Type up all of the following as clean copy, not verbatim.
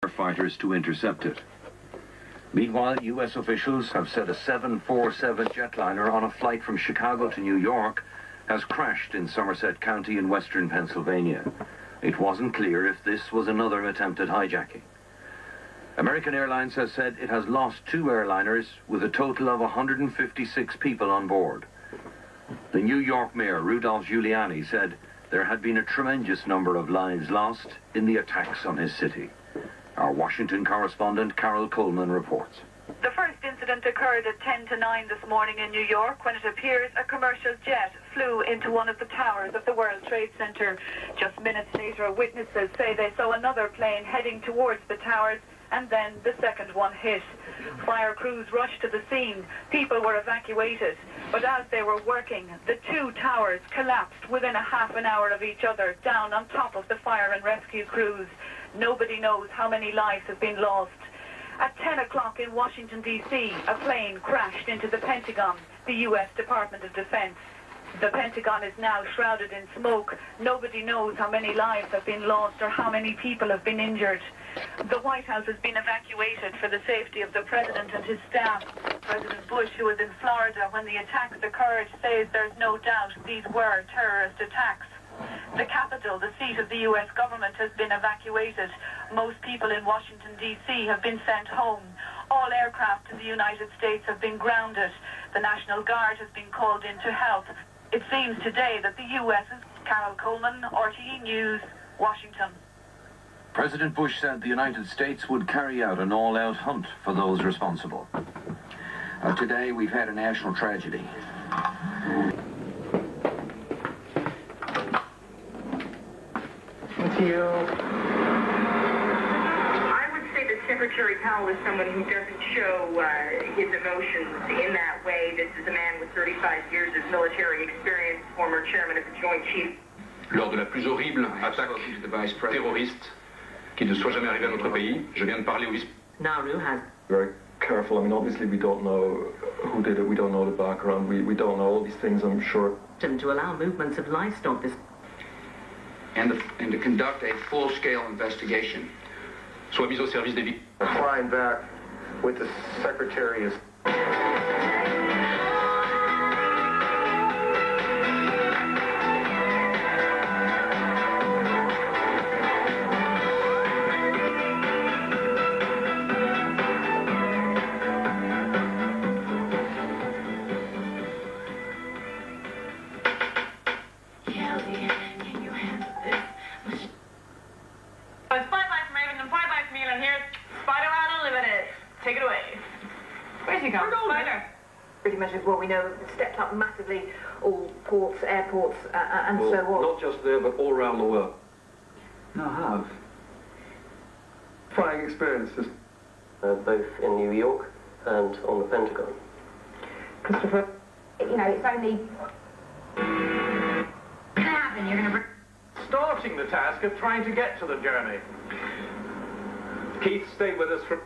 fighters to intercept it. Meanwhile, U.S. officials have said a 747 jetliner on a flight from Chicago to New York has crashed in Somerset County in western Pennsylvania. It wasn't clear if this was another attempted hijacking. American Airlines has said it has lost 2 airliners with a total of 156 people on board. The New York Mayor, Rudolph Giuliani, said there had been a tremendous number of lives lost in the attacks on his city. Our Washington correspondent, Carol Coleman, reports. The first incident occurred at 10 to 9 this morning in New York when it appears a commercial jet flew into one of the towers of the World Trade Center. Just minutes later, witnesses say they saw another plane heading towards the towers, and then the second one hit. Fire crews rushed to the scene. People were evacuated, but as they were working, the 2 towers collapsed within a half an hour of each other, down on top of the fire and rescue crews. Nobody knows how many lives have been lost. At 10 o'clock in Washington, D.C., a plane crashed into the Pentagon, the U.S. Department of Defense. The Pentagon is now shrouded in smoke. Nobody knows how many lives have been lost or how many people have been injured. The White House has been evacuated for the safety of the president and his staff. President Bush, who was in Florida when the attacks occurred, says there's no doubt these were terrorist attacks. The capital, the seat of the U.S. government, has been evacuated. Most people in Washington, D.C. have been sent home. All aircraft in the United States have been grounded. The National Guard has been called in to help. It seems today that the U.S. is... Carol Coleman, RTE News, Washington. President Bush said the United States would carry out an all-out hunt for those responsible. Today we've had a national tragedy. Thank you. I would say that Secretary Powell is someone who doesn't show his emotions in that way. This is a man with 35 years of military experience, former chairman of the Joint Chiefs. Lors de la plus horrible attaque terroriste qui ne soit jamais arrivée à notre pays, je viens de parler au vice. Nauru has... Very careful. I mean, obviously we don't know who did it, we don't know the background, we don't know all these things, I'm sure. ...to allow movements of livestock this... And to conduct a full-scale investigation. Soit mise au service des victimes. Flying back with the Secretary is... Take it away. Where's he gone? Spider. Pretty much what we know, stepped up massively, all ports, airports, and so on. Not just there, but all around the world. No, have. Flying experiences. Both in New York and on the Pentagon. Christopher? You know, it's only... happen, you're going to... Starting the task of trying to get to the journey. Keith, stay with us for...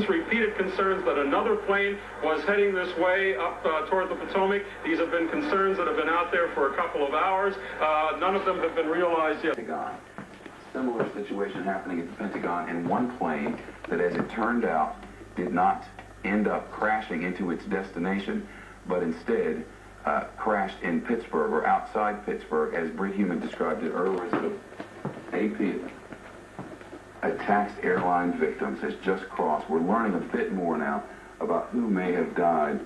Repeated concerns that another plane was heading this way up toward the Potomac. These have been concerns that have been out there for a couple of hours. None of them have been realized yet. Pentagon. Similar situation happening at the Pentagon, and one plane that, as it turned out, did not end up crashing into its destination, but instead crashed in Pittsburgh, or outside Pittsburgh, as Britt Human described it earlier. AP attacked airline victims has just crossed. We're learning a bit more now about who may have died.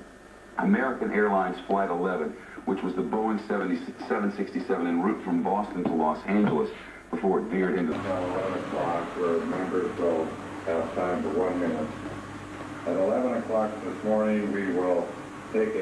American Airlines Flight 11, which was the Boeing 767 en route from Boston to Los Angeles before it veered into... 11 o'clock, where members will have time for 1 minute. At 11 o'clock this morning, we will take a